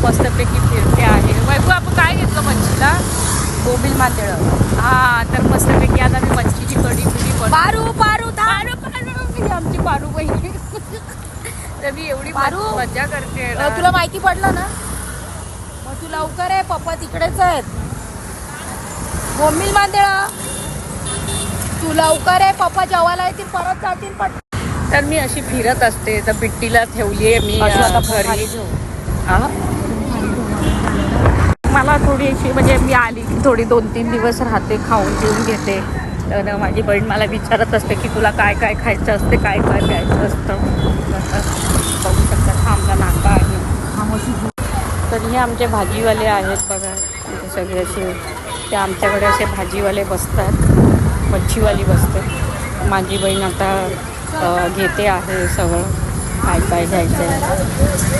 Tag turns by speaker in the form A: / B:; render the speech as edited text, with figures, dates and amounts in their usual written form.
A: मस्तपैकी फिरते आहे. वैभव आपण काय घेतलं मच्छीला?
B: बोंबील मांदेळं.
A: हा तर मस्तपैकी आता मी मच्छीची कढी पिढी
B: पारू पारू
A: पारू पारू आमची पारू बहिणी. तर मी एवढी मजा करते ना.
B: तुला माहिती पडलं ना मग तू लवकर आहे. पप्पा तिकडेच आहेत. बोंबील मांदेळं तू लवकर आहे. पप्पा जेवायला येतील परत जातील. पण
A: तर मी अशी फिरत असते. तर पिट्टीला ठेवली आहे मी घरी. मला थोडीशी म्हणजे मी आली की थोडी 2-3 दिवस राहते, खाऊन पिऊन घेते. तर माझी बहीण मला विचारत असते की तुला काय काय खायचं असते, काय काय प्यायचं असतं. बघू शकता थांबला नाका आहे. तर हे आमचे भाजीवाले आहेत बघा. इथे सगळे असे ते आमच्याकडे असे भाजीवाले बसतात, मच्छीवाली बसते. माझी बहीण आता घेते आहे सगळं काय काय घ्यायचं आहे.